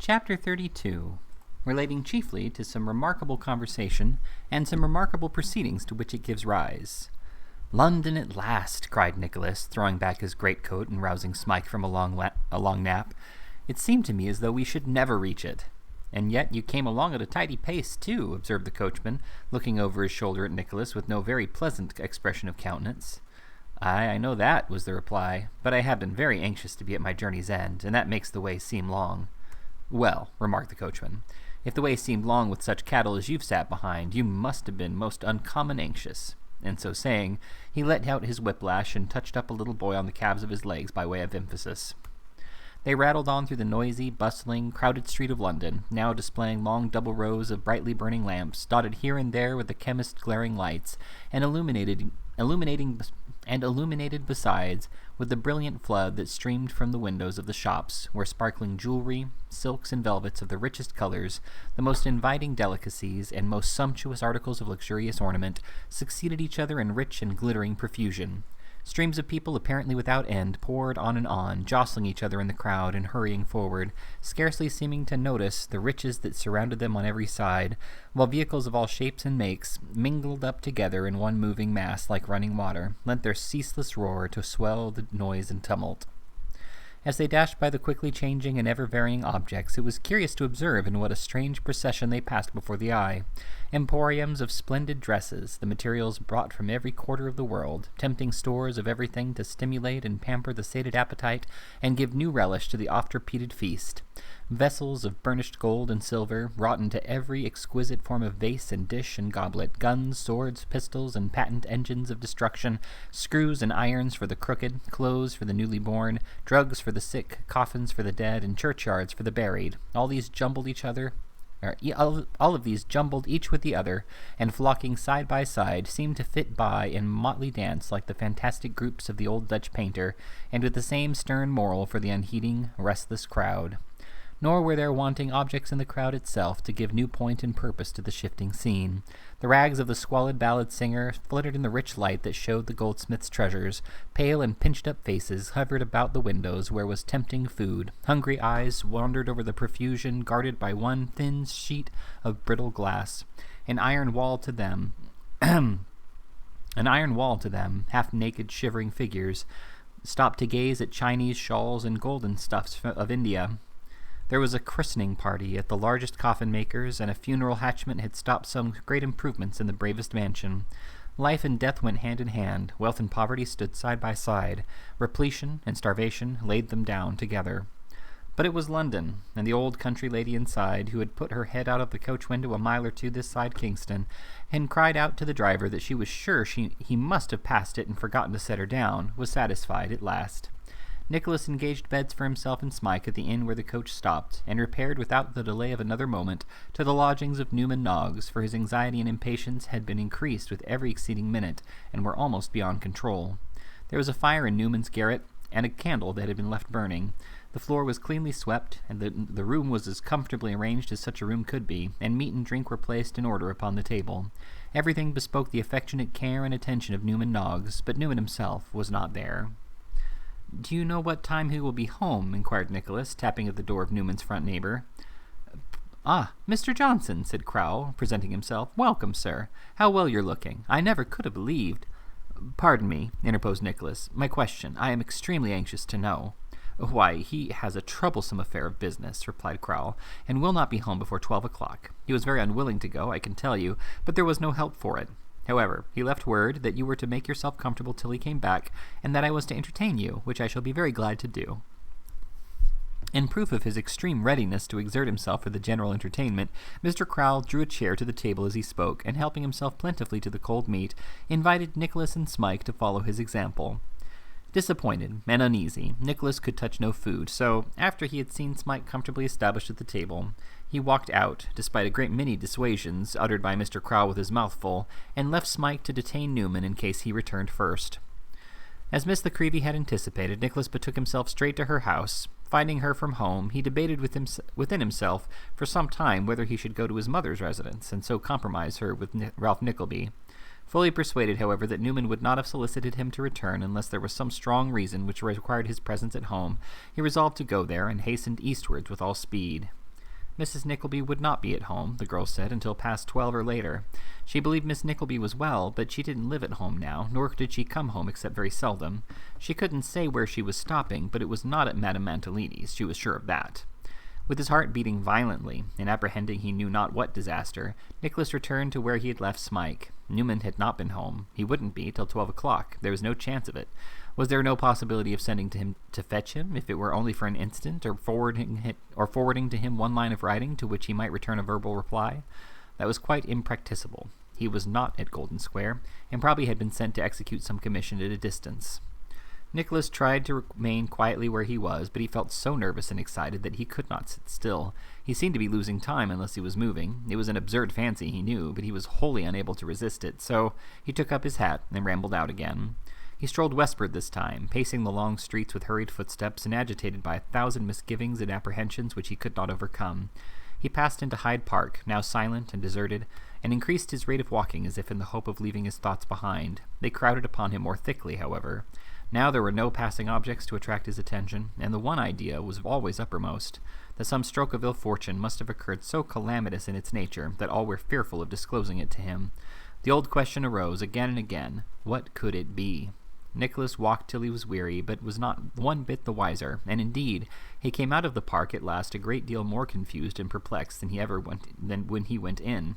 Chapter 32, relating chiefly to some remarkable conversation and some remarkable proceedings to which it gives rise. "London at last!" cried Nicholas, throwing back his greatcoat and rousing Smike from a long nap. "It seemed to me as though we should never reach it." "And yet you came along at a tidy pace, too," observed the coachman, looking over his shoulder at Nicholas with no very pleasant expression of countenance. "Aye, I know that," was the reply, "but I have been very anxious to be at my journey's end, and that makes the way seem long." "Well," remarked the coachman, "if the way seemed long with such cattle as you've sat behind, you must have been most uncommon anxious." And so saying, he let out his whiplash and touched up a little boy on the calves of his legs by way of emphasis. They rattled on through the noisy, bustling, crowded street of London, now displaying long double rows of brightly burning lamps, dotted here and there with the chemist's glaring lights, and illuminated besides with the brilliant flood that streamed from the windows of the shops, where sparkling jewelry, silks and velvets of the richest colors, the most inviting delicacies, and most sumptuous articles of luxurious ornament, succeeded each other in rich and glittering profusion. Streams of people apparently without end poured on, jostling each other in the crowd and hurrying forward, scarcely seeming to notice the riches that surrounded them on every side, while vehicles of all shapes and makes, mingled up together in one moving mass like running water, lent their ceaseless roar to swell the noise and tumult. As they dashed by the quickly changing and ever-varying objects, it was curious to observe in what a strange procession they passed before the eye. Emporiums of splendid dresses, the materials brought from every quarter of the world, tempting stores of everything to stimulate and pamper the sated appetite and give new relish to the oft-repeated feast. Vessels of burnished gold and silver, wrought into every exquisite form of vase and dish and goblet, guns, swords, pistols, and patent engines of destruction, screws and irons for the crooked, clothes for the newly born, drugs for the sick, coffins for the dead, and churchyards for the buried. All of these jumbled each with the other, and flocking side by side, seemed to fit by in motley dance like the fantastic groups of the old Dutch painter, and with the same stern moral for the unheeding, restless crowd. Nor were there wanting objects in the crowd itself to give new point and purpose to the shifting scene. The rags of the squalid ballad singer fluttered in the rich light that showed the goldsmith's treasures. Pale and pinched-up faces hovered about the windows where was tempting food. Hungry eyes wandered over the profusion, guarded by one thin sheet of brittle glass. An iron wall to them, half-naked, shivering figures, stopped to gaze at Chinese shawls and golden stuffs of India. There was a christening party at the largest coffin-maker's, and a funeral hatchment had stopped some great improvements in the bravest mansion. Life and death went hand in hand. Wealth and poverty stood side by side. Repletion and starvation laid them down together. But it was London, and the old country lady inside, who had put her head out of the coach window a mile or two this side Kingston, and cried out to the driver that she was sure he must have passed it and forgotten to set her down, was satisfied at last. Nicholas engaged beds for himself and Smike at the inn where the coach stopped, and repaired without the delay of another moment to the lodgings of Newman Noggs, for his anxiety and impatience had been increased with every exceeding minute, and were almost beyond control. There was a fire in Newman's garret, and a candle that had been left burning. The floor was cleanly swept, and the room was as comfortably arranged as such a room could be, and meat and drink were placed in order upon the table. Everything bespoke the affectionate care and attention of Newman Noggs, but Newman himself was not there. "Do you know what time he will be home?" inquired Nicholas, tapping at the door of Newman's front neighbor. "Ah, Mr. Johnson," said Crowle, presenting himself. "Welcome, sir. How well you're looking. I never could have believed—" "Pardon me," interposed Nicholas. "My question. I am extremely anxious to know." "Why, he has a troublesome affair of business," replied Crowle, "and will not be home before 12 o'clock. He was very unwilling to go, I can tell you, but there was no help for it. However, he left word that you were to make yourself comfortable till he came back, and that I was to entertain you, which I shall be very glad to do." In proof of his extreme readiness to exert himself for the general entertainment, Mr. Crowle drew a chair to the table as he spoke, and helping himself plentifully to the cold meat, invited Nicholas and Smike to follow his example. Disappointed and uneasy, Nicholas could touch no food, so, after he had seen Smike comfortably established at the table, he walked out, despite a great many dissuasions uttered by Mr. Crowle with his mouth full, and left Smike to detain Newman in case he returned first. As Miss La Creevy had anticipated, Nicholas betook himself straight to her house. Finding her from home, he debated within himself for some time whether he should go to his mother's residence, and so compromise her with Ralph Nickleby. Fully persuaded, however, that Newman would not have solicited him to return unless there was some strong reason which required his presence at home, he resolved to go there, and hastened eastwards with all speed. Mrs. Nickleby would not be at home, the girl said, until past 12 or later. She believed Miss Nickleby was well, but she didn't live at home now, nor did she come home except very seldom. She couldn't say where she was stopping, but it was not at Madame Mantalini's, she was sure of that. With his heart beating violently, and apprehending he knew not what disaster, Nicholas returned to where he had left Smike. Newman had not been home. He wouldn't be till 12 o'clock. There was no chance of it. Was there no possibility of sending to him to fetch him, if it were only for an instant, or forwarding to him one line of writing to which he might return a verbal reply? That was quite impracticable. He was not at Golden Square, and probably had been sent to execute some commission at a distance. Nicholas tried to remain quietly where he was, but he felt so nervous and excited that he could not sit still. He seemed to be losing time unless he was moving. It was an absurd fancy, he knew, but he was wholly unable to resist it, so he took up his hat and rambled out again. He strolled westward this time, pacing the long streets with hurried footsteps and agitated by 1,000 misgivings and apprehensions which he could not overcome. He passed into Hyde Park, now silent and deserted, and increased his rate of walking as if in the hope of leaving his thoughts behind. They crowded upon him more thickly, however. Now there were no passing objects to attract his attention, and the one idea was always uppermost, that some stroke of ill fortune must have occurred so calamitous in its nature that all were fearful of disclosing it to him. The old question arose again and again, what could it be? Nicholas walked till he was weary, but was not one bit the wiser, and indeed he came out of the park at last a great deal more confused and perplexed than when he went in.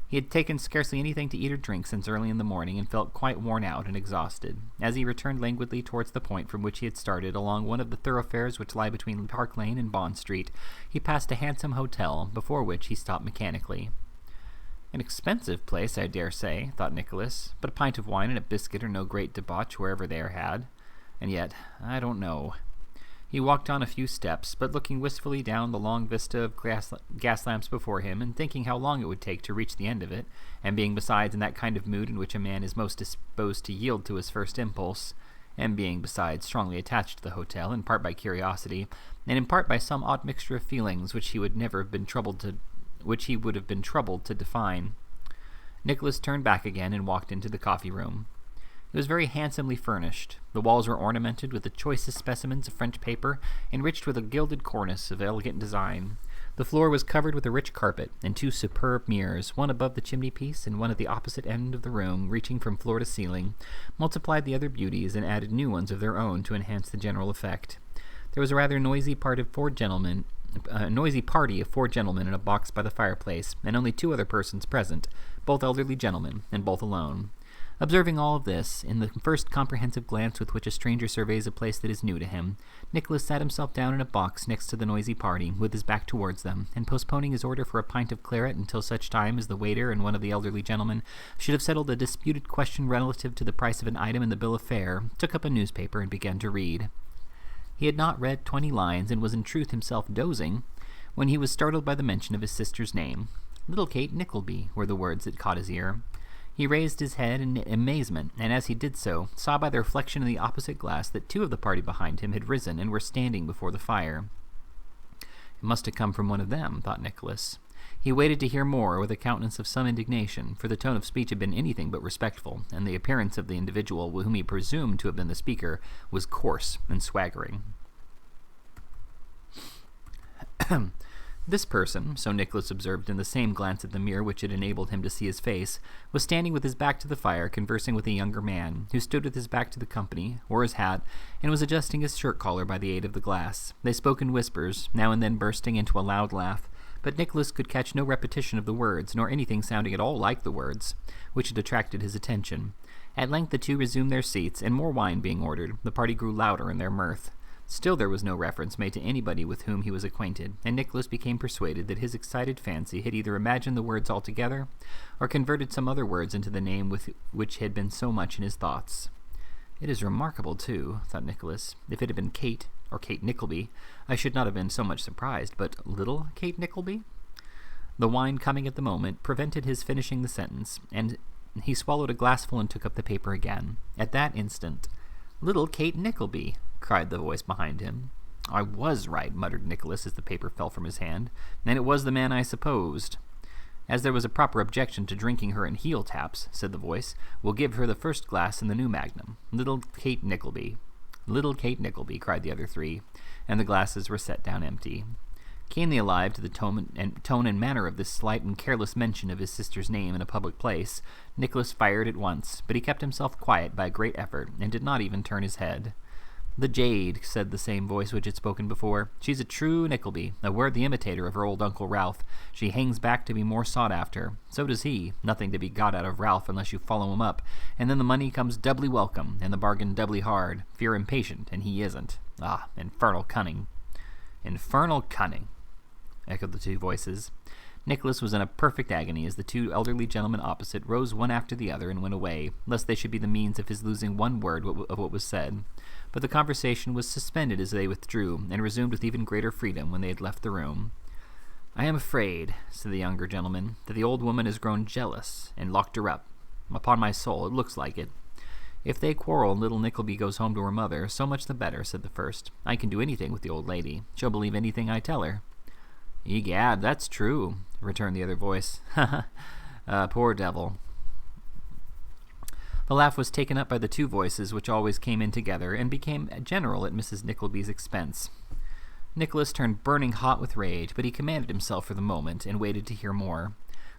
He had taken scarcely anything to eat or drink since early in the morning, and felt quite worn out and exhausted. As he returned languidly towards the point from which he had started, along one of the thoroughfares which lie between Park Lane and Bond Street, he passed a handsome hotel, before which he stopped mechanically. An expensive place, I dare say, thought Nicholas, but a pint of wine and a biscuit are no great debauch wherever they are had. And yet, I don't know. He walked on a few steps, but looking wistfully down the long vista of gas lamps before him, and thinking how long it would take to reach the end of it, and being besides in that kind of mood in which a man is most disposed to yield to his first impulse, and being besides strongly attached to the hotel, in part by curiosity, and in part by some odd mixture of feelings which he would have been troubled to define, Nicholas turned back again and walked into the coffee-room. It was very handsomely furnished. The walls were ornamented with the choicest specimens of French paper, enriched with a gilded cornice of elegant design. The floor was covered with a rich carpet, and 2 superb mirrors, one above the chimney-piece and one at the opposite end of the room, reaching from floor to ceiling, multiplied the other beauties and added new ones of their own to enhance the general effect. There was a rather noisy party of 4 gentlemen in a box by the fireplace, and only 2 other persons present, both elderly gentlemen, and both alone. Observing all of this, in the first comprehensive glance with which a stranger surveys a place that is new to him, Nicholas sat himself down in a box next to the noisy party, with his back towards them, and postponing his order for a pint of claret until such time as the waiter and one of the elderly gentlemen should have settled a disputed question relative to the price of an item in the bill of fare, took up a newspaper and began to read. He had not read 20 lines, and was in truth himself dozing, when he was startled by the mention of his sister's name. Little Kate Nickleby were the words that caught his ear. He raised his head in amazement, and as he did so, saw by the reflection in the opposite glass that 2 of the party behind him had risen and were standing before the fire. It must have come from one of them, thought Nicholas. He waited to hear more with a countenance of some indignation, for the tone of speech had been anything but respectful, and the appearance of the individual whom he presumed to have been the speaker was coarse and swaggering. This person, so Nicholas observed in the same glance at the mirror which had enabled him to see his face, was standing with his back to the fire, conversing with a younger man, who stood with his back to the company, wore his hat, and was adjusting his shirt-collar by the aid of the glass. They spoke in whispers, now and then bursting into a loud laugh, but Nicholas could catch no repetition of the words, nor anything sounding at all like the words, which had attracted his attention. At length the 2 resumed their seats, and more wine being ordered, the party grew louder in their mirth. Still there was no reference made to anybody with whom he was acquainted, and Nicholas became persuaded that his excited fancy had either imagined the words altogether, or converted some other words into the name which had been so much in his thoughts. It is remarkable, too, thought Nicholas. If it had been Kate, or Kate Nickleby, I should not have been so much surprised, but little Kate Nickleby? The wine coming at the moment prevented his finishing the sentence, and he swallowed a glassful and took up the paper again. At that instant, "Little Kate Nickleby!" cried the voice behind him. "I was right," muttered Nicholas as the paper fell from his hand, "and it was the man I supposed." "As there was a proper objection to drinking her in heel taps," said the voice, "we'll give her the first glass in the new magnum. Little Kate Nickleby." "Little Kate Nickleby," cried the other 3, and the glasses were set down empty. Keenly alive to the tone and manner of this slight and careless mention of his sister's name in a public place, Nicholas fired at once, but he kept himself quiet by a great effort, and did not even turn his head. "The jade," said the same voice which had spoken before. "She's a true Nickleby, a worthy imitator of her old Uncle Ralph. She hangs back to be more sought after. So does he. Nothing to be got out of Ralph unless you follow him up, and then the money comes doubly welcome, and the bargain doubly hard, if you're impatient, and he isn't. Ah, infernal cunning." "Infernal cunning," echoed the two voices. Nicholas was in a perfect agony as the two elderly gentlemen opposite rose one after the other and went away, lest they should be the means of his losing one word of what was said. But the conversation was suspended as they withdrew, and resumed with even greater freedom when they had left the room. "I am afraid," said the younger gentleman, "that the old woman has grown jealous, and locked her up. Upon my soul, it looks like it." "If they quarrel and little Nickleby goes home to her mother, so much the better," said the first. "I can do anything with the old lady. She'll believe anything I tell her." "Egad, that's true," returned the other voice. "Ha ha! Poor devil." The laugh was taken up by the two voices, which always came in together, and became general at Mrs. Nickleby's expense. Nicholas turned burning hot with rage, but he commanded himself for the moment, and waited to hear more.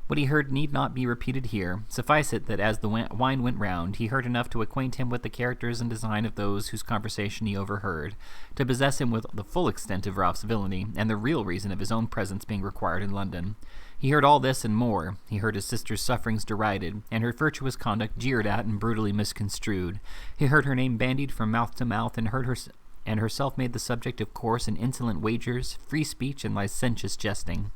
What he heard need not be repeated here. Suffice it that as the wine went round, he heard enough to acquaint him with the characters and design of those whose conversation he overheard, to possess him with the full extent of Ralph's villainy, and the real reason of his own presence being required in London. He heard all this and more. He heard his sister's sufferings derided, and her virtuous conduct jeered at and brutally misconstrued. He heard her name bandied from mouth to mouth, and herself made the subject of coarse and insolent wagers, free speech, and licentious jesting.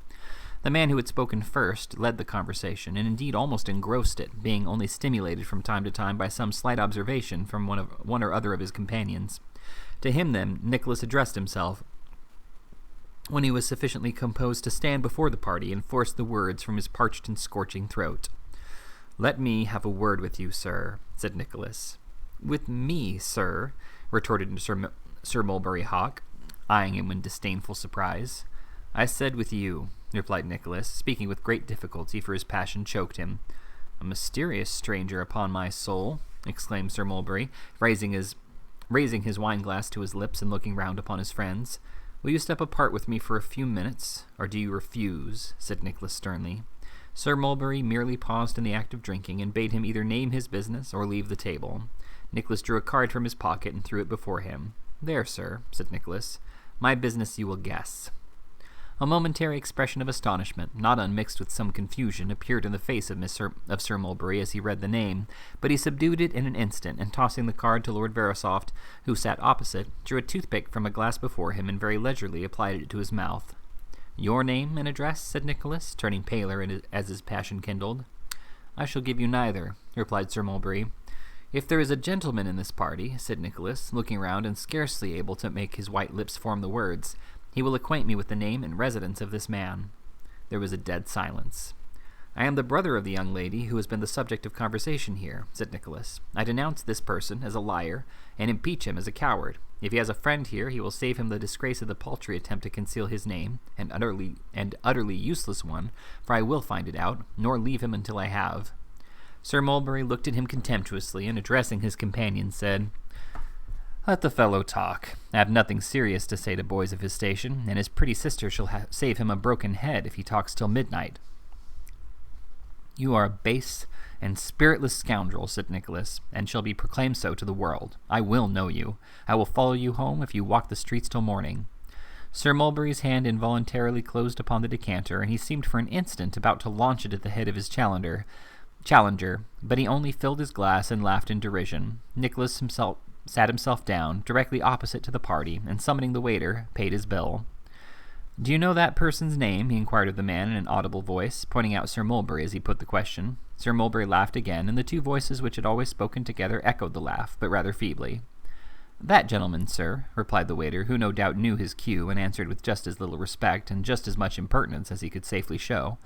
The man who had spoken first led the conversation, and indeed almost engrossed it, being only stimulated from time to time by some slight observation from one or other of his companions. To him, then, Nicholas addressed himself, when he was sufficiently composed to stand before the party and force the words from his parched and scorching throat. "Let me have a word with you, sir," said Nicholas. "With me, sir?" retorted Sir Mulberry Hawk, eyeing him in disdainful surprise. "I said with you," replied Nicholas, speaking with great difficulty, for his passion choked him. "A mysterious stranger, upon my soul," exclaimed Sir Mulberry, raising his wine-glass to his lips and looking round upon his friends. "Will you step apart with me for a few minutes, or do you refuse?" said Nicholas sternly. Sir Mulberry merely paused in the act of drinking, and bade him either name his business or leave the table. Nicholas drew a card from his pocket and threw it before him. "There, sir," said Nicholas. "My business you will guess." A momentary expression of astonishment, not unmixed with some confusion, appeared in the face of Sir Mulberry as he read the name, but he subdued it in an instant, and tossing the card to Lord Verisopht, who sat opposite, drew a toothpick from a glass before him and very leisurely applied it to his mouth. "Your name and address?" said Nicholas, turning paler as his passion kindled. "I shall give you neither," replied Sir Mulberry. "If there is a gentleman in this party," said Nicholas, looking round and scarcely able to make his white lips form the words, "he will acquaint me with the name and residence of this man." There was a dead silence. "I am the brother of the young lady who has been the subject of conversation here," said Nicholas. "I denounce this person as a liar, and impeach him as a coward. If he has a friend here, he will save him the disgrace of the paltry attempt to conceal his name, an utterly useless one, for I will find it out, nor leave him until I have." Sir Mulberry looked at him contemptuously, and addressing his companion, said, "Let the fellow talk. I have nothing serious to say to boys of his station, and his pretty sister shall save him a broken head if he talks till midnight." "You are a base and spiritless scoundrel," said Nicholas, "and shall be proclaimed so to the world. I will know you. I will follow you home if you walk the streets till morning." Sir Mulberry's hand involuntarily closed upon the decanter, and he seemed for an instant about to launch it at the head of his challenger, but he only filled his glass and laughed in derision. Nicholas himself sat himself down, directly opposite to the party, and summoning the waiter, paid his bill. "Do you know that person's name?" he inquired of the man in an audible voice, pointing out Sir Mulberry as he put the question. Sir Mulberry laughed again, and the two voices which had always spoken together echoed the laugh, but rather feebly. "That gentleman, sir," replied the waiter, who no doubt knew his cue, and answered with just as little respect and just as much impertinence as he could safely show.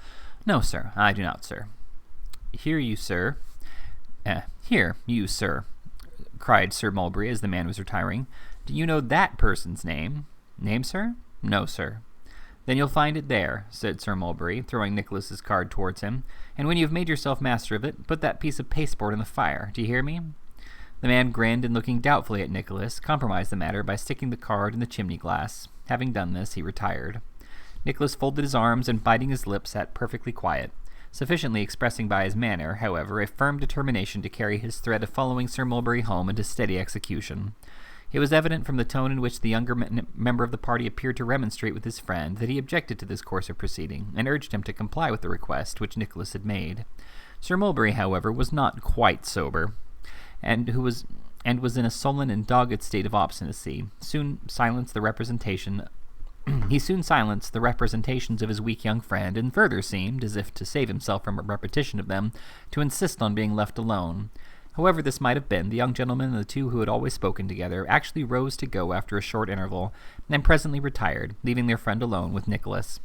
"No, sir, I do not, sir." Here, you, sir," cried Sir Mulberry as the man was retiring. "Do you know that person's name?" "Name, sir? No, sir." "Then you'll find it there," said Sir Mulberry, throwing Nicholas's card towards him, "and when you have made yourself master of it, put that piece of pasteboard in the fire. Do you hear me?" The man grinned, and looking doubtfully at Nicholas, compromised the matter by sticking the card in the chimney-glass. Having done this, he retired. Nicholas folded his arms and, biting his lips, sat perfectly quiet, sufficiently expressing by his manner, however, a firm determination to carry his threat of following Sir Mulberry home into steady execution. It was evident from the tone in which the younger member of the party appeared to remonstrate with his friend that he objected to this course of proceeding, and urged him to comply with the request which Nicholas had made. Sir Mulberry, however, was not quite sober, and was in a sullen and dogged state of obstinacy. He soon silenced the representations of his weak young friend, and further seemed, as if to save himself from a repetition of them, to insist on being left alone. However this might have been, the young gentleman and the two who had always spoken together actually rose to go after a short interval, and presently retired, leaving their friend alone with Nicholas.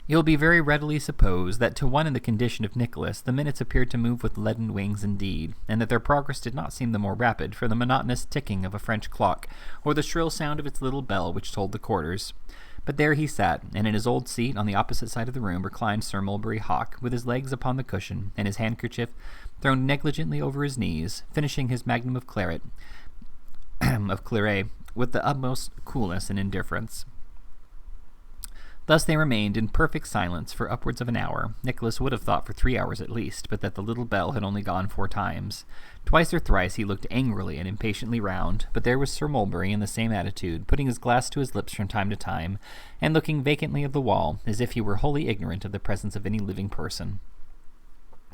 It will be very readily supposed that to one in the condition of Nicholas the minutes appeared to move with leaden wings indeed, and that their progress did not seem the more rapid for the monotonous ticking of a French clock, or the shrill sound of its little bell which told the quarters. But there he sat, and in his old seat on the opposite side of the room reclined Sir Mulberry Hawk, with his legs upon the cushion, and his handkerchief thrown negligently over his knees, finishing his magnum of claret, with the utmost coolness and indifference. Thus they remained in perfect silence for upwards of an hour. Nicholas would have thought for 3 hours at least, but that the little bell had only gone 4 times. Twice or thrice he looked angrily and impatiently round, but there was Sir Mulberry in the same attitude, putting his glass to his lips from time to time, and looking vacantly at the wall, as if he were wholly ignorant of the presence of any living person.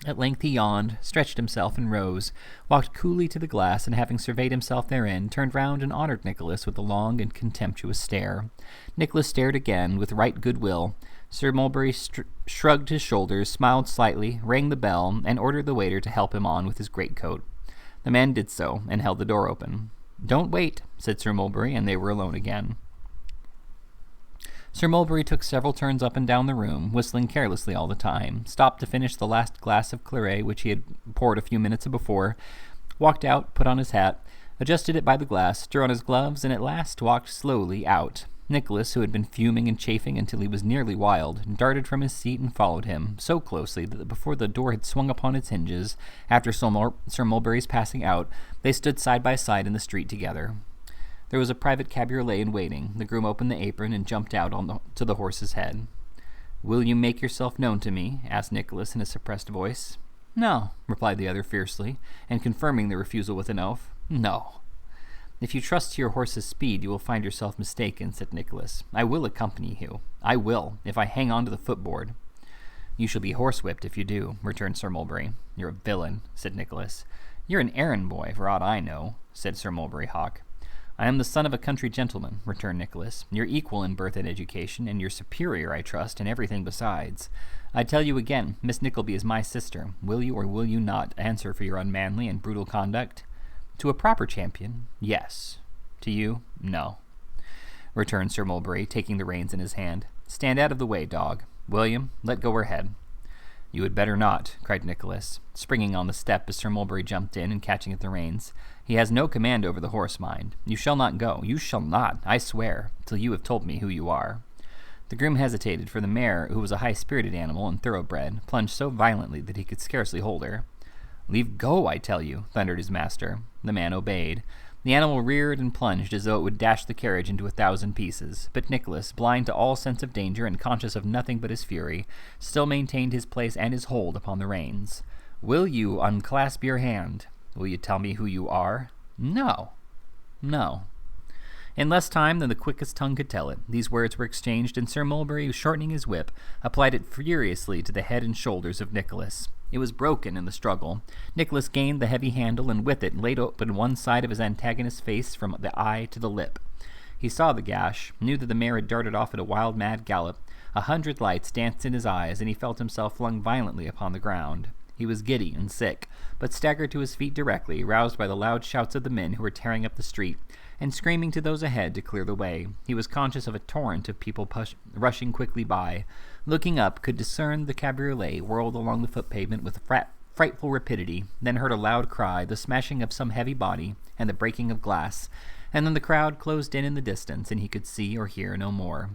At length he yawned, stretched himself, and rose, walked coolly to the glass, and having surveyed himself therein, turned round and honoured Nicholas with a long and contemptuous stare. Nicholas stared again, with right good will. Sir Mulberry shrugged his shoulders, smiled slightly, rang the bell, and ordered the waiter to help him on with his greatcoat. The man did so, and held the door open. "Don't wait," said Sir Mulberry, and they were alone again. Sir Mulberry took several turns up and down the room, whistling carelessly all the time, stopped to finish the last glass of claret which he had poured a few minutes before, walked out, put on his hat, adjusted it by the glass, drew on his gloves, and at last walked slowly out. Nicholas, who had been fuming and chafing until he was nearly wild, darted from his seat and followed him, so closely that before the door had swung upon its hinges, after Sir Mulberry's passing out, they stood side by side in the street together. There was a private cabriolet in waiting. The groom opened the apron and jumped out to the horse's head. "Will you make yourself known to me?" asked Nicholas in a suppressed voice. "No," replied the other fiercely, and confirming the refusal with an oath. "No." "If you trust to your horse's speed, you will find yourself mistaken," said Nicholas. "I will accompany you. I will, if I hang on to the footboard." "You shall be horsewhipped if you do," returned Sir Mulberry. "You're a villain," said Nicholas. "You're an errand boy, for aught I know," said Sir Mulberry Hawk. "I am the son of a country gentleman," returned Nicholas, "your equal in birth and education, and your superior, I trust, in everything besides. I tell you again, Miss Nickleby is my sister. Will you or will you not answer for your unmanly and brutal conduct? To a proper champion, yes. To you, no," returned Sir Mulberry, taking the reins in his hand. "Stand out of the way, dog. William, let go her head." "You had better not," cried Nicholas, springing on the step as Sir Mulberry jumped in and catching at the reins. "He has no command over the horse, mind. You shall not go. You shall not, I swear, till you have told me who you are." The groom hesitated, for the mare, who was a high-spirited animal and thoroughbred, plunged so violently that he could scarcely hold her. "Leave go, I tell you," thundered his master. The man obeyed. The animal reared and plunged as though it would dash the carriage into 1,000 pieces, but Nicholas, blind to all sense of danger and conscious of nothing but his fury, still maintained his place and his hold upon the reins. "Will you unclasp your hand? Will you tell me who you are?" "No." "No." In less time than the quickest tongue could tell it, these words were exchanged, and Sir Mulberry, shortening his whip, applied it furiously to the head and shoulders of Nicholas. It was broken in the struggle. Nicholas gained the heavy handle, and with it laid open one side of his antagonist's face from the eye to the lip. He saw the gash, knew that the mare had darted off at a wild, mad gallop. 100 lights danced in his eyes, and he felt himself flung violently upon the ground. He was giddy and sick, but staggered to his feet directly, roused by the loud shouts of the men who were tearing up the street, and screaming to those ahead to clear the way. He was conscious of a torrent of people rushing quickly by. Looking up, could discern the cabriolet whirled along the foot pavement with frightful rapidity, then heard a loud cry, the smashing of some heavy body, and the breaking of glass, and then the crowd closed in the distance, and he could see or hear no more.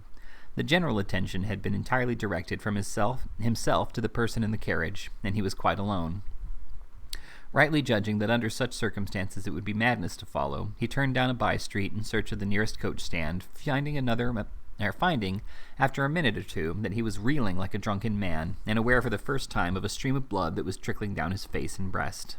The general attention had been entirely directed from himself to the person in the carriage, and he was quite alone. Rightly judging that under such circumstances it would be madness to follow, he turned down a by-street in search of the nearest coach-stand, finding another finding, after a minute or two, that he was reeling like a drunken man, and aware for the first time of a stream of blood that was trickling down his face and breast.